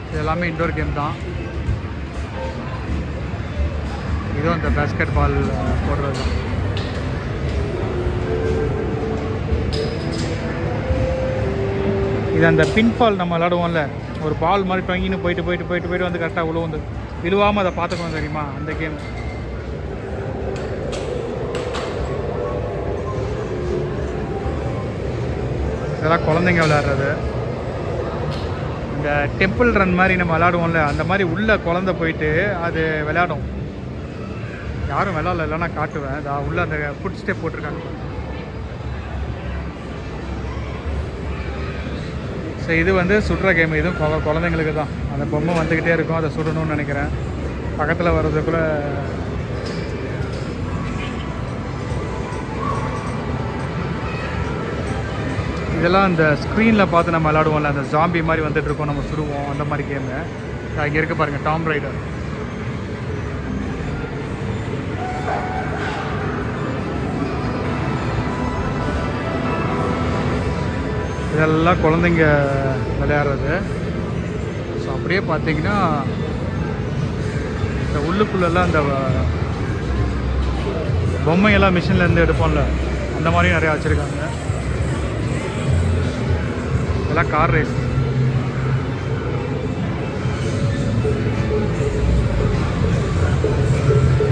இது எல்லாமே இண்டோர் கேம் தான். இதுவும் அந்த பேஸ்கெட் பால் போடுறது தான். இது அந்த பின்ஃபால் நம்ம விளாடுவோம்ல, ஒரு பால் மாதிரி தொங்கின்னு போயிட்டு போயிட்டு போயிட்டு போயிட்டு வந்து கரெக்டாக விழுவும், வந்து விழுவாமல் அதை பார்த்துக்கணும் தெரியுமா, அந்த கேம். இதெல்லாம் குழந்தைங்க விளையாடுறது. இந்த டெம்பிள் ரன் மாதிரி நம்ம விளையாடுவோம்ல, அந்த மாதிரி உள்ள குழந்தை போயிட்டு அது விளையாடும். யாரும் விளையாடல, இல்லைன்னா காட்டுவேன். அது உள்ள அந்த ஃபுட் ஸ்டெப் போட்டிருக்காங்க. ஸோ இது வந்து சுடுற கேம். இதுவும் குழந்தைங்களுக்கு தான். அந்த பொம்மை வந்துக்கிட்டே இருக்கும், அதை சுடணும்னு நினைக்கிறேன். பக்கத்தில் வர்றதுக்குள்ளே இதெல்லாம் அந்த ஸ்க்ரீனில் பார்த்து நம்ம விளாடுவோம்ல, அந்த ஜாம்பி மாதிரி வந்துட்டுருக்கோம், நம்ம சுடுவோம், அந்த மாதிரி கேமு. இங்கே இருக்க பாருங்கள், டாம் ரைடர். இதெல்லாம் குழந்தைங்க விளையாடுறது. ஸோ அப்படியே பார்த்தீங்கன்னா இந்த உள்ளுக்குள்ளெல்லாம் அந்த பொம்மையெல்லாம் மிஷின்லேருந்து எடுப்போம்ல, அந்த மாதிரியும் நிறையா வச்சுருக்காங்க. இதெல்லாம் கார் ரேஸ்.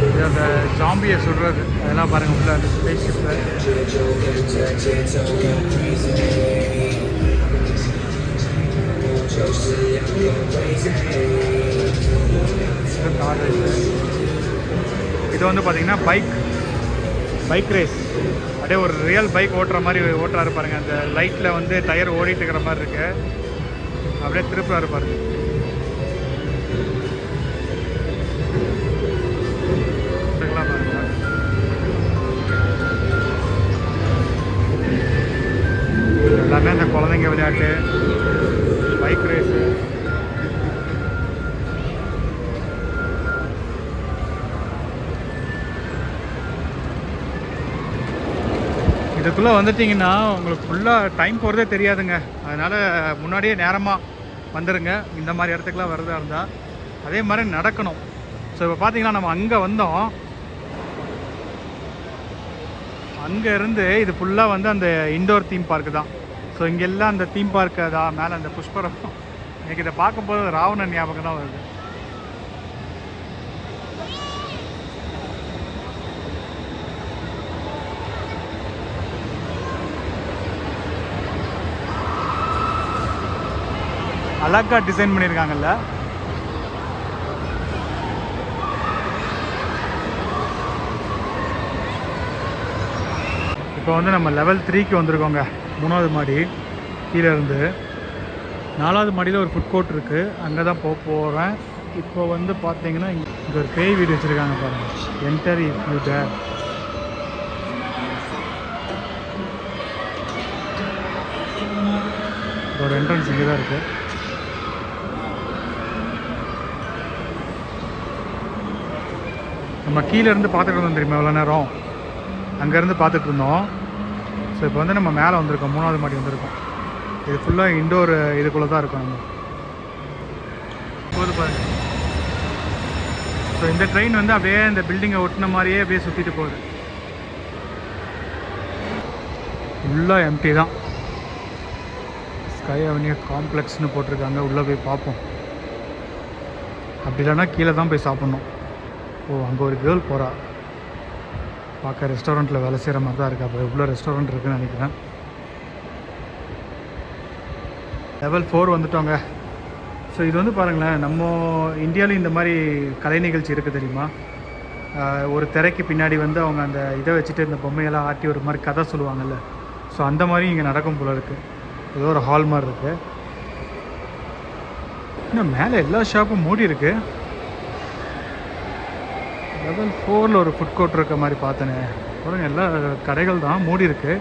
இது அந்த ஜாம்பியை சுடுறது, அதெல்லாம் பாருங்கள் உள்ள அந்த ஸ்பேஸ் ஷிப்பில். Car race. இது வந்து பார்த்தீங்கன்னா பைக் ரேஸ். அப்படியே ஒரு ரியல் பைக் ஓட்டுற மாதிரி ஓட்டுறாரு பாருங்க. அந்த லைட்டில் வந்து டயர் ஓடிட்டு இருக்கிற மாதிரி இருக்கு, அப்படியே திருப்புறாரு பாருங்க. எல்லாமே அந்த குழந்தைங்க விளையாட்டு, பைக் ரேஸு. இதுக்குள்ளே வந்துட்டிங்கன்னா உங்களுக்கு ஃபுல்லாக டைம் போகிறதே தெரியாதுங்க. அதனால் முன்னாடியே நேரமாக வந்துடுங்க இந்த மாதிரி இடத்துக்குலாம் வரதா இருந்தால். அதே மாதிரி நடக்கணும். ஸோ இப்போ பார்த்தீங்கன்னா நம்ம அங்கே வந்தோம், அங்கே இருந்து இது ஃபுல்லாக வந்து அந்த இண்டோர் தீம் பார்க்கு தான். ஸோ இங்கெல்லாம் அந்த தீம் பார்க்கு தான் மேலே அந்த புஷ்பரம். எனக்கு இதை பார்க்கும்போது ராவணன் ஞாபகம் தான் வருது. அழகாக டிசைன் பண்ணியிருக்காங்கல்ல. இப்போ வந்து நம்ம லெவல் 3க்கு வந்திருக்கோங்க, 3வது மாடி கீழே இருந்து. 4வது மாடியில் ஒரு ஃபுட் கோர்ட் இருக்குது, அங்கே தான் போகிறேன். இப்போ வந்து பார்த்தீங்கன்னா இங்கே ஒரு பேய் வீடு வச்சுருக்காங்க பாருங்கள், என்டர் இஃப் யூ டேர். இதோட என்ட்ரன்ஸ் இங்கே தான் இருக்குது. நம்ம கீழேருந்து பார்த்துட்டு இருந்தோம் தெரியுமா எவ்வளோ நேரம், அங்கேருந்து பார்த்துட்டு இருந்தோம். ஸோ இப்போ வந்து நம்ம மேலே வந்திருக்கோம், 3வது மாடி வந்திருக்கோம். இது ஃபுல்லாக இண்டோர் இதுக்குள்ளே தான் இருக்கும் நம்ம போது பாருங்கள். ஸோ இந்த ட்ரெயின் வந்து அப்படியே இந்த பில்டிங்கை ஒட்டின மாதிரியே அப்படியே சுற்றிட்டு போகுது. ஃபுல்லாக எம்டி தான். ஸ்கை அவென்யூ காம்ப்ளெக்ஸ்னு போட்டிருக்காங்க, உள்ளே போய் பார்ப்போம். அப்படி இல்லைன்னா கீழே தான் போய் சாப்பிட்ணும். ஓ, அங்கே ஒரு கேர்ள் போகிறா, பார்க்க ரெஸ்டாரண்ட்டில் வேலை செய்கிற மாதிரி தான் இருக்குது. அப்போ இவ்வளோ ரெஸ்டாரண்ட் இருக்குதுன்னு நினைக்கிறேன். லெவல் 4 வந்துட்டோங்க. ஸோ இது வந்து பாருங்களேன், நம்ம இந்தியாவிலும் இந்த மாதிரி கலை நிகழ்ச்சி இருக்குது தெரியுமா. ஒரு திரைக்கு பின்னாடி வந்து அவங்க அந்த இதை வச்சுட்டு இந்த பொம்மையெல்லாம் ஆட்டி ஒரு மாதிரி கதை சொல்லுவாங்கள்ல. ஸோ அந்த மாதிரி இங்கே நடக்கும் போல இருக்குது. ஏதோ ஒரு ஹால் மாதிரி இருக்குது. இன்னும் மேலே எல்லா ஷாப்பும் மூடி இருக்குது. லெவல் 4ல் ஒரு ஃபுட் கோர்ட் இருக்க மாதிரி பார்த்தேனே பாருங்க, எல்லா கடைகள் தான் மூடி இருக்குது.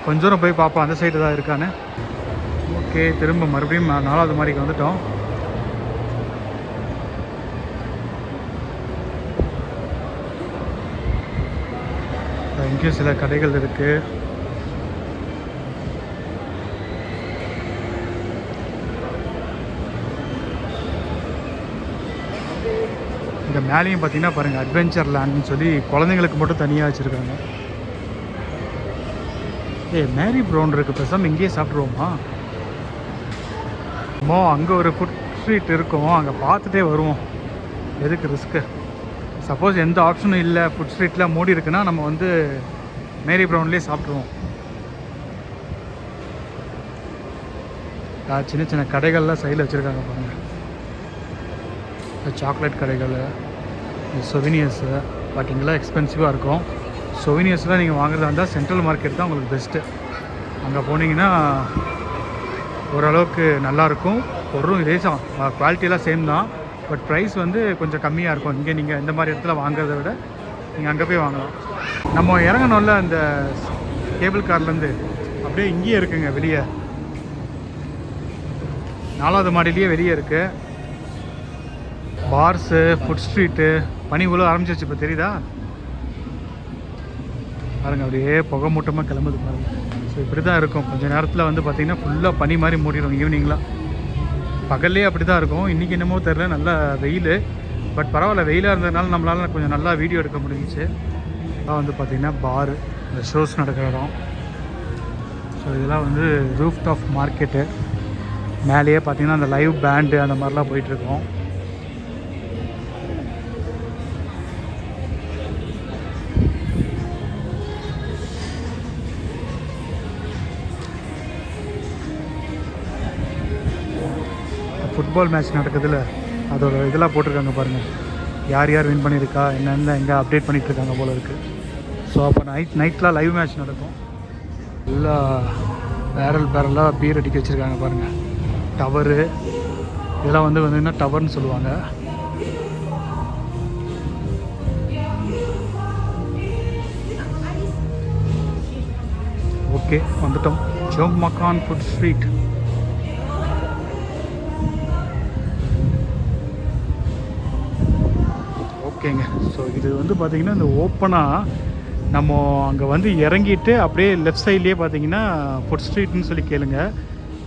கொஞ்சம் தூரம் போய் பார்ப்போம் அந்த சைடு தான் இருக்கான்னு. ஓகே, திரும்ப மறுபடியும் 4வது மாடிக்கு வந்துட்டோம். இங்கேயும் சில கடைகள் இருக்குது. இந்த மேலேயும் பார்த்தீங்கன்னா பாருங்கள், அட்வென்ச்சர் லேண்ட்னு சொல்லி குழந்தைங்களுக்கு மட்டும் தனியாக வச்சுருக்காங்க. மேரி ப்ரௌன் இருக்குது, பேசாமல் இங்கேயே சாப்பிட்ருவோமா? அங்கே ஒரு ஃபுட் ஸ்ட்ரீட் இருக்கும், அங்கே பார்த்துட்டே வருவோம். எதுக்கு ரிஸ்க்கு? சப்போஸ் எந்த ஆப்ஷனும் இல்லை, ஃபுட் ஸ்ட்ரீட்டில் மூடி இருக்குன்னா நம்ம வந்து மேரி ப்ரௌன்லேயே சாப்பிட்ருவோம். சின்ன சின்ன கடைகள்லாம் சைடில் வச்சுருக்காங்க பாருங்கள். சாக்லேட் கடைகள், சொவினியர்ஸு. பட் இங்கெல்லாம் எக்ஸ்பென்சிவாக இருக்கும். சொவினியர்ஸ்லாம் நீங்கள் வாங்குறதா இருந்தால் சென்ட்ரல் மார்க்கெட் தான் உங்களுக்கு பெஸ்ட்டு. அங்கே போனீங்கன்னா ஓரளவுக்கு நல்லாயிருக்கும். பொருளும் இதே குவாலிட்டியெல்லாம் சேம் தான், பட் ப்ரைஸ் வந்து கொஞ்சம் கம்மியாக இருக்கும். இங்கே நீங்கள் இந்த மாதிரி இடத்துல வாங்குறத விட நீங்கள் அங்கே போய் வாங்கலாம். நம்ம இறங்கணும்ல அந்த கேபிள் கார்லேருந்து, அப்படியே இங்கேயே இருக்குங்க வெளியே, 4வது மாடிலேயே வெளியே இருக்குது பார்ஸு, ஃபுட் ஸ்ட்ரீட்டு. பனி உள்ள ஆரம்பிச்சிச்சு இப்போ, தெரியுதா பாருங்கள், அப்படியே புகை மூட்டமாக கிளம்புது பாருங்கள். ஸோ இப்படி தான் இருக்கும். கொஞ்சம் நேரத்தில் வந்து பார்த்திங்கன்னா ஃபுல்லாக பனி மாதிரி மூடிடும் ஈவினிங்லாம். பகல்லே அப்படி தான் இருக்கும். இன்றைக்கி என்னமோ தெரில, நல்லா வெயில். பட் பரவாயில்ல, வெயிலாக இருந்ததுனால நம்மளால் கொஞ்சம் நல்லா வீடியோ எடுக்க முடிஞ்சிச்சு. இதெல்லாம் வந்து பார்த்திங்கன்னா பாரு, இந்த ஷோஸ் நடக்கிற இடம். ஸோ இதெல்லாம் வந்து ரூஃப் டாப் மார்க்கெட்டு. மேலேயே பார்த்திங்கன்னா அந்த லைவ் பேண்டு அந்த மாதிரிலாம் போயிட்டுருக்கோம். ஃபுட்பால் மேட்ச் நடக்குதுல்ல, அதோட இதெல்லாம் போட்டிருக்காங்க பாருங்கள். யார் யார் வின் பண்ணியிருக்கா என்னென்ன எங்கே அப்டேட் பண்ணிகிட்ருக்காங்க போல் இருக்குது. ஸோ அப்போ நைட்டில் லைவ் மேட்ச் நடக்கும். எல்லாம் பேரலாக பீர் அடிக்க வச்சுருக்காங்க பாருங்கள். டவரு இதெல்லாம் வந்து பார்த்திங்கன்னா டவர்னு சொல்லுவாங்க. ஓகே, வந்துட்டோம். ஜோக் மக்கான் ஃபுட் ஸ்ட்ரீட். ஓகேங்க. ஸோ இது வந்து பார்த்திங்கன்னா இந்த ஓப்பனாக நம்ம அங்கே வந்து இறங்கிட்டு அப்படியே லெஃப்ட் சைட்லேயே பார்த்திங்கன்னா ஃபுட் ஸ்ட்ரீட்னு சொல்லி கேளுங்க,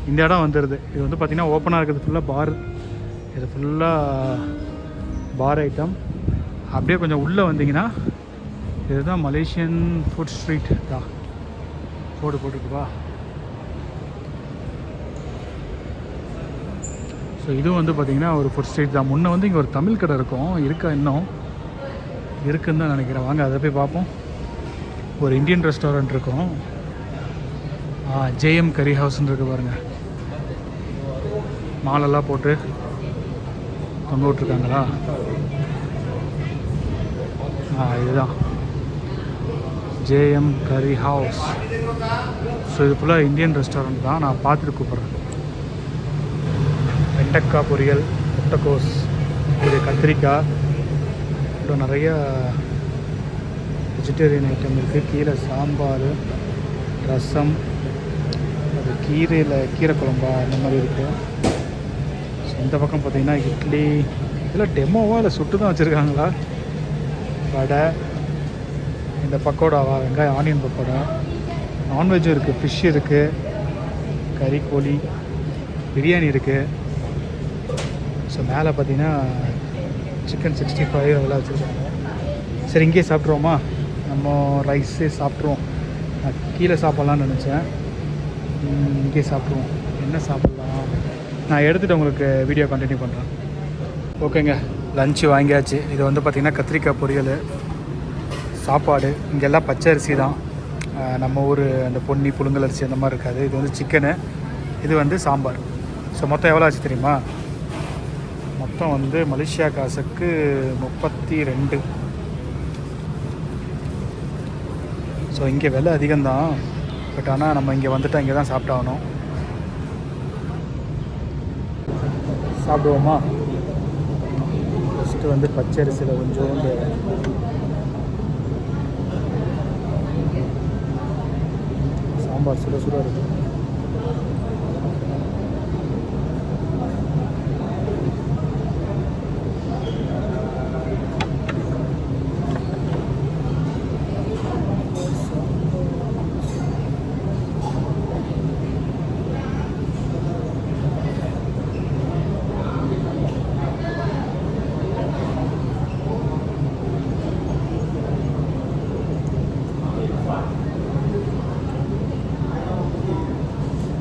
இந்த இடம் வந்துடுது. இது வந்து பார்த்திங்கன்னா ஓப்பனாக இருக்கிறது ஃபுல்லாக பார். இது ஃபுல்லாக பார் ஐட்டம். அப்படியே கொஞ்சம் உள்ளே வந்தீங்கன்னா இதுதான் மலேசியன் ஃபுட் ஸ்ட்ரீட் தான் போட்டுருக்குப்பா. ஸோ இதுவும் வந்து பார்த்திங்கன்னா ஒரு ஃபுட் ஸ்ட்ரீட் தான். முன்னே வந்து இங்கே ஒரு தமிழ் கடை இருக்கும், இருக்கா இன்னும் இருக்குன்னு தான் நினைக்கிறேன். வாங்க அதை போய் பார்ப்போம். ஒரு இந்தியன் ரெஸ்டாரண்ட் இருக்கும், ஜேஎம் கறி ஹவுஸ்ன்னு இருக்குது பாருங்கள். மாலெல்லாம் போட்டு தொங்க விட்ருக்காங்களா? இதுதான் ஜேஎம் கறி ஹவுஸ். ஸோ இது ஃபுல்லாக இந்தியன் ரெஸ்டாரண்ட் தான். நான் பார்த்துட்டு கூப்பிட்றேன். வெண்டைக்காய் பொரியல், முட்டைக்கோஸ், கத்திரிக்காய், அப்புறம் நிறைய வெஜிடேரியன் ஐட்டம் இருக்குது. கீரை சாம்பார், ரசம், அது கீரை குழம்பா அந்த மாதிரி இருக்குது. ஸோ இந்த பக்கம் பார்த்திங்கன்னா இட்லி, இதெல்லாம் டெமோவா இல்லை சுட்டு தான் வச்சுருக்காங்களா? வடை, இந்த பக்கோடாவா, வெங்காயம் ஆனியன் பக்கோடா. நான்வெஜ்ஜும் இருக்குது, ஃபிஷ் இருக்குது, கறி கோழி, பிரியாணி இருக்குது. ஸோ மேலே பார்த்திங்கன்னா சிக்கன் 65 அதெல்லாம் வச்சுருக்காங்க. சரி, இங்கேயே சாப்பிட்ருவோமா? நம்ம ரைஸே சாப்பிட்ருவோம். நான் கீழே சாப்பிட்லான்னு நினச்சேன், இங்கேயே சாப்பிட்ருவோம். என்ன சாப்பிட்லாம் நான் எடுத்துகிட்டு உங்களுக்கு வீடியோ கண்டினியூ பண்ணுறேன். ஓகேங்க, லஞ்சு வாங்கியாச்சு. இது வந்து பார்த்திங்கன்னா கத்திரிக்காய் பொரியல், சாப்பாடு. இங்கெல்லாம் பச்சை அரிசி தான், நம்ம ஊர் அந்த பொன்னி புழுங்கல் அரிசி அந்த மாதிரி இருக்காது. இது வந்து சிக்கனு, இது வந்து சாம்பார். ஸோ மொத்தம் எவ்வளோ ஆச்சு தெரியுமா? மொத்தம் வந்து மலேசியா காசுக்கு 32. ஸோ இங்கே விலை அதிகம்தான், பட் ஆனால் நம்ம இங்கே வந்துட்டால் இங்கே தான் சாப்பிட்டாகணும். சாப்பிடுவோமா? ஃபஸ்ட்டு வந்து பச்சரிசியில் கொஞ்சோண்டு சாம்பார் சுட சுட இருக்குது.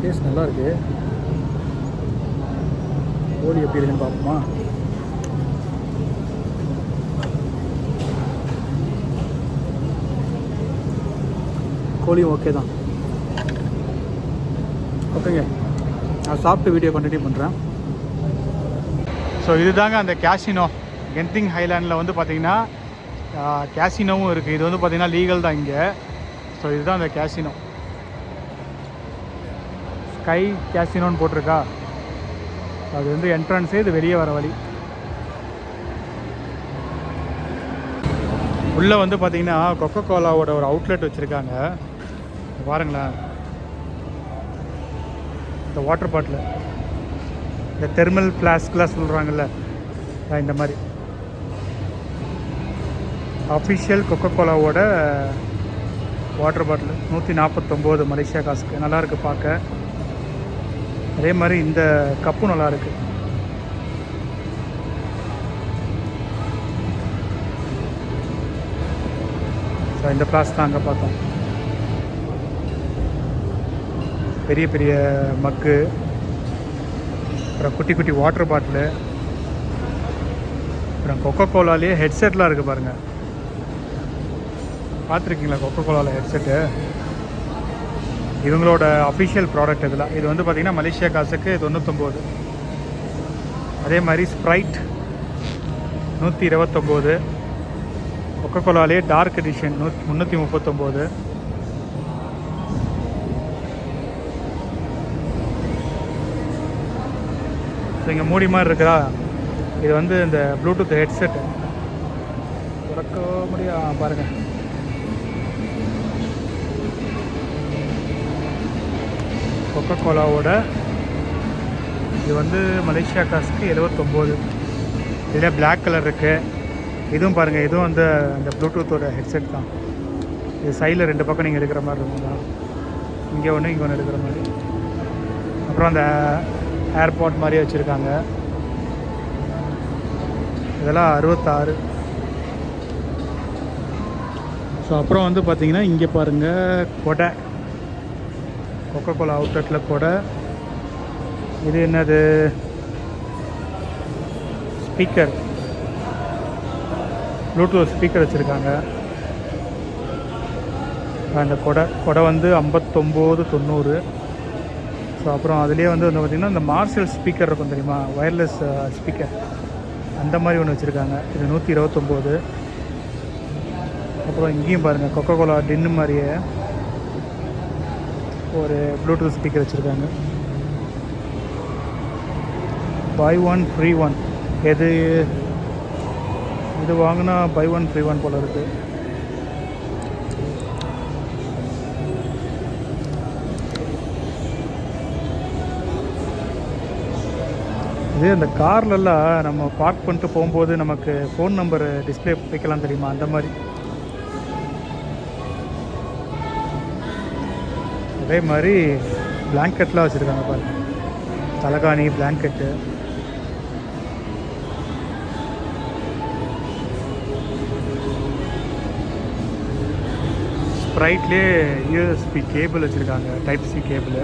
டேஸ்ட் நல்லா இருக்குது. கோழி எப்படி இருக்குன்னு பார்ப்போமா? கோழியும் ஓகே தான். ஓகேங்க, நான் சாப்பிட்டு வீடியோ கண்டினியூ பண்ணுறேன். ஸோ இதுதாங்க அந்த கேசினோ. கென்திங் ஹைலாண்டில் வந்து பார்த்திங்கன்னா கேசினோவும் இருக்குது. இது வந்து பார்த்திங்கன்னா லீகல் தான் இங்கே. ஸோ இதுதான் அந்த கேசினோ. ஸ்கை கேசினோன்னு போட்டிருக்கா. அது வந்து என்ட்ரன்ஸே, இது வெளியே வர வழி. உள்ளே வந்து பார்த்திங்கன்னா கொக்கோ கோலாவோட ஒரு அவுட்லெட் வச்சுருக்காங்க. பாருங்களேன், இந்த வாட்டர் பாட்டில், இந்த தெர்மல் ஃப்ளாஸ்க்லாம் சொல்கிறாங்கல்ல, இந்த மாதிரி அஃபிஷியல் கொக்கோ கோலாவோட வாட்டர் பாட்டில் 149 மலேசியா காசுக்கு. நல்லாயிருக்கு பார்க்க. அதே மாதிரி இந்த கப்பும் நல்லாயிருக்கு. ஸோ இந்த ஃப்ளாஸ்க் தான் அங்கே பார்த்தோம். பெரிய பெரிய மக்கு, அப்புறம் குட்டி குட்டி வாட்டர் பாட்டிலு, அப்புறம் கொக்கோ கோலாலேயே ஹெட்செட்லாம் இருக்குது பாருங்கள். பார்த்துருக்கீங்களா கொக்கோ கோலாவில் ஹெட்செட்டு? இவங்களோட அஃபிஷியல் ப்ராடக்ட் இதெல்லாம். இது வந்து பார்த்திங்கன்னா மலேசியா காசுக்கு 99. அதே மாதிரி ஸ்ப்ரைட் 129. கொக்கோ கோலாலேயே டார்க் எடிஷன் 339. ஸோ இங்கே மூடி மாதிரி இருக்கிறா. இது வந்து இந்த ப்ளூடூத் ஹெட்செட்டு. திறக்க முடியும் பாருங்கள். கொக்கோ கோலாவோட இது வந்து மலேசியா காசுக்கு 79. இதில் பிளாக் கலர் இருக்குது. இதுவும் பாருங்கள், இதுவும் வந்து அந்த ப்ளூடூத்தோட ஹெட்செட் தான். இது சைடில் 2 பக்கம் நீங்கள் எடுக்கிற மாதிரி இருக்கும் தான். இங்கே ஒன்று இங்கே ஒன்று எடுக்கிற மாதிரி. அப்புறம் அந்த ஏர்பாட் மாதிரி வச்சுருக்காங்க. இதெல்லாம் 66. ஸோ அப்புறம் வந்து பார்த்திங்கன்னா இங்கே பாருங்கள் கொடை, கொக்கோ கோலா அவுட்லெட்டில் கொடை. இது என்னது? ஸ்பீக்கர், ப்ளூடூத் ஸ்பீக்கர் வச்சுருக்காங்க. அந்த கொடை வந்து 59.90. ஸோ அப்புறம் அதுலேயே வந்து பார்த்திங்கன்னா இந்த மார்ஷல் ஸ்பீக்கர் இருக்கும் தெரியுமா, ஒயர்லெஸ் ஸ்பீக்கர், அந்த மாதிரி ஒன்று வச்சுருக்காங்க. இது 129. அப்புறம் இங்கேயும் பாருங்கள் கொக்கோ கோலா டின்னு மாதிரியே ஒரு ப்ளூடூத் ஸ்பீக்கர் வச்சுருக்காங்க. buy 1 free 1. இது வாங்கினா buy 1 free 1 போல் இருக்குது. இது அந்த கார்லெல்லாம் நம்ம பார்க் பண்ணிட்டு போகும்போது நமக்கு ஃபோன் நம்பர் டிஸ்பிளே வைக்கலாம் தெரியுமா, அந்த மாதிரி. அதே மாதிரி பிளாங்கெட்லாம் வச்சுருக்காங்க பாருங்கள். தலகாணி, பிளாங்கெட்டு. ஸ்ப்ரைட்லேயே யூஎஸ்பி கேபிள் வச்சுருக்காங்க, டைப் சி கேபிள்.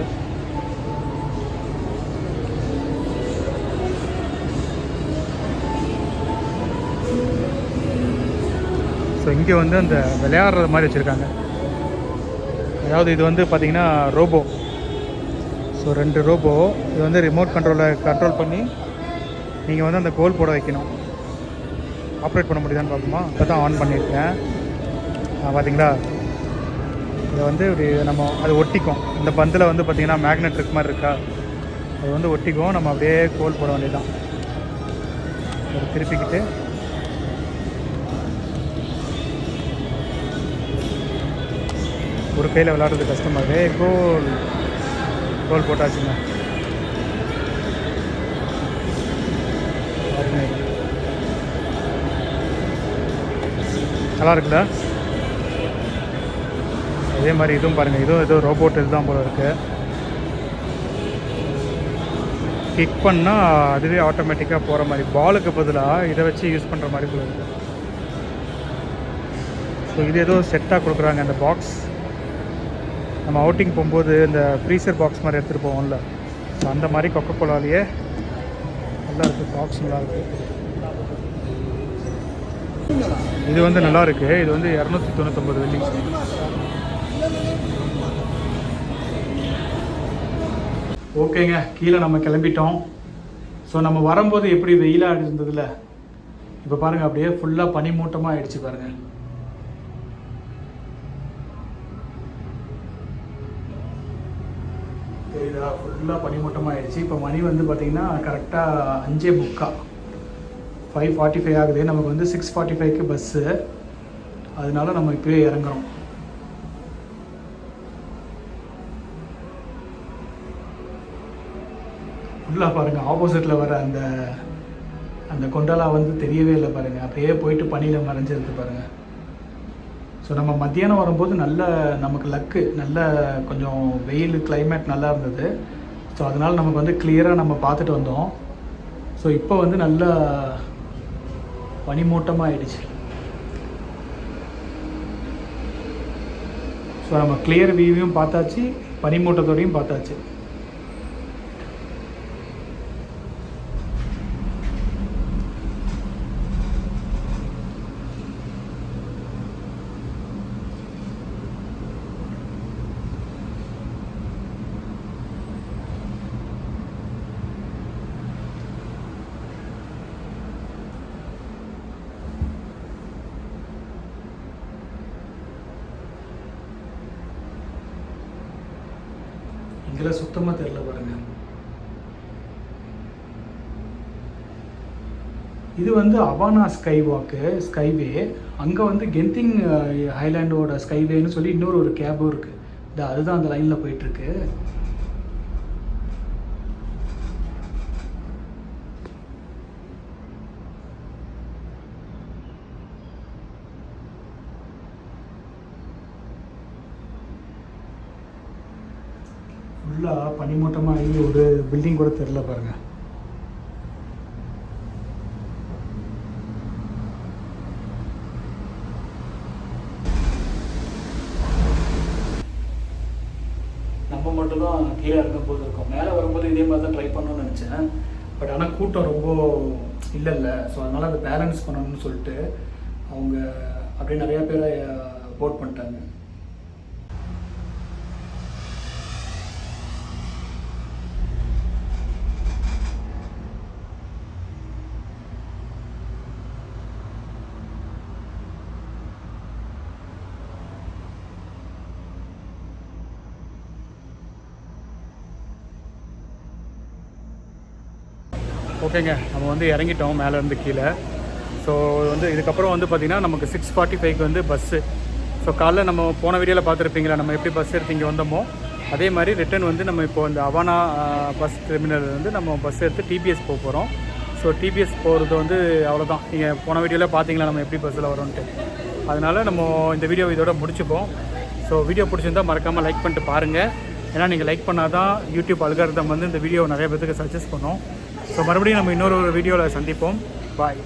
ஸோ இங்கே வந்து அந்த விளையாடுறது மாதிரி வச்சுருக்காங்க. அதாவது இது வந்து பார்த்திங்கன்னா ரோபோ. So 2 robot. இது வந்து ரிமோட் கண்ட்ரோல் பண்ணி நீங்கள் வந்து அந்த கோல் போட வைக்கணும். ஆப்ரேட் பண்ண முடியுதான்னு பார்ப்போமா? இப்போ தான் ஆன் பண்ணியிருக்கேன். பார்த்தீங்களா, இதை வந்து இப்படி நம்ம அது ஒட்டிக்கும். இந்த பந்தில் வந்து பார்த்திங்கன்னா மேக்னெட் இருக்க மாதிரி இருக்கா, அது வந்து ஒட்டிக்கும். நம்ம அப்படியே கோல் போட வேண்டியதுதான். ஒரு திருப்பிக்கிட்டு ஒரு கையில் விளையாடுறது கஷ்டமாகவே கோல் போட்டாச்சுங்க. நல்லா இருக்குல்ல? அதே மாதிரி இதுவும் பாருங்கள், இதுவும் ஏதோ ரோபோட் இதுதான் போல இருக்குது. கிக் பண்ணால் அதுவே ஆட்டோமேட்டிக்காக போகிற மாதிரி, பாலுக்கு பதிலாக இதை வச்சு யூஸ் பண்ணுற மாதிரி போல இருக்குது. ஸோ இது ஏதோ செட்டாக கொடுக்குறாங்க. அந்த பாக்ஸ் நம்ம அவுட்டிங் போகும்போது இந்த ஃப்ரீசர் பாக்ஸ் மாதிரி எடுத்துகிட்டு போவோம்ல, ஸோ அந்த மாதிரி கொக்கோ கோலாலேயே நல்லா இருக்குது, பாக்ஸ் நல்லா இருக்குது. இது வந்து நல்லா இருக்குது. இது வந்து 299 வெள்ளி. ஓகேங்க, கீழே நம்ம கிளம்பிட்டோம். ஸோ நம்ம வரும்போது எப்படி வெயிலாக இருந்ததில்ல, இப்போ பாருங்கள் அப்படியே ஃபுல்லாக பனிமூட்டமாக ஆயிடுச்சு பாருங்கள். தெரியுதா, ஃபுல்லாக பனிமூட்டமாக ஆயிடுச்சு. இப்போ மணி வந்து பார்த்திங்கன்னா கரெக்டாக 5:45, 5:45 ஆகுது. நமக்கு வந்து 6:45க்கு பஸ்ஸு, அதனால நம்ம இப்போயே இறங்குறோம். ஃபுல்லாக பாருங்கள், ஆப்போசிட்டில் வர அந்த அந்த கொண்டலா வந்து தெரியவே இல்லை பாருங்கள். அப்படியே போயிட்டு பனியில் மறைஞ்சிருக்கு பாருங்கள். ஸோ நம்ம மத்தியானம் வரும்போது நல்ல நமக்கு லக்கு, நல்ல கொஞ்சம் வெயில் கிளைமேட் நல்லா இருந்தது. ஸோ அதனால் நமக்கு வந்து கிளியராக நம்ம பார்த்துட்டு வந்தோம். ஸோ இப்போ வந்து நல்லா பனிமூட்டமாக ஆயிடுச்சு. ஸோ நம்ம கிளியர் வியூவையும் பார்த்தாச்சு, பனிமூட்டத்தோடையும் பார்த்தாச்சு. இதில் சுத்தமாக தெரியல பாருங்கள். இது வந்து அவானா ஸ்கைவே. அங்கே வந்து கென்திங் ஹைலாண்டோட ஸ்கைவேன்னு சொல்லி இன்னொரு ஒரு கேபும் இருக்குது. அதுதான் அந்த லைனில் போயிட்டுருக்கு. ஃபுல்லாக பனிமூட்டமாக ஆகி ஒரு பில்டிங் கூட தெரில பாருங்கள். நம்ம மட்டும்தான் கீழே இருக்கும் போது இருக்கோம். மேலே வரும்போது இதே மாதிரி தான் ட்ரை பண்ணணும்னு நினச்சேன். பட் ஆனால் கூட்டம் ரொம்ப இல்லைல்ல. ஸோ அதனால் அதை பேலன்ஸ் பண்ணணும்னு சொல்லிட்டு அவங்க அப்படியே நிறையா பேரை போட் பண்ணிட்டாங்க. ஓகேங்க, நம்ம வந்து இறங்கிட்டோம் மேலேருந்து கீழே. ஸோ வந்து இதுக்கப்புறம் வந்து பார்த்திங்கன்னா நமக்கு 6:45க்கு வந்து பஸ்ஸு. ஸோ காலைல நம்ம போன வீடியோவில் பார்த்துருப்பீங்களா, நம்ம எப்படி பஸ் எடுத்து இங்கே வந்தோமோ அதே மாதிரி ரிட்டன் வந்து நம்ம இப்போ இந்த அவானா பஸ் டெர்மினல் வந்து நம்ம பஸ் எடுத்து டிபிஎஸ் போக போகிறோம். ஸோ டிபிஎஸ் போகிறது வந்து அவ்வளோதான். நீங்கள் போன வீடியோவில் பார்த்தீங்களா நம்ம எப்படி பஸ்ஸில் வரோன்ட்டு. அதனால் நம்ம இந்த வீடியோ இதோட முடிச்சுப்போம். ஸோ வீடியோ பிடிச்சிருந்தால் மறக்காமல் லைக் பண்ணிட்டு பாருங்கள். ஏன்னா நீங்கள் லைக் பண்ணால் தான் யூடியூப் அல்காரிதம் வந்து இந்த வீடியோ நிறைய பேருக்கு சஜஸ்ட் பண்ணும். ஸோ மறுபடியும் நம்ம இன்னொரு வீடியோவில் சந்திப்போம். பாய்.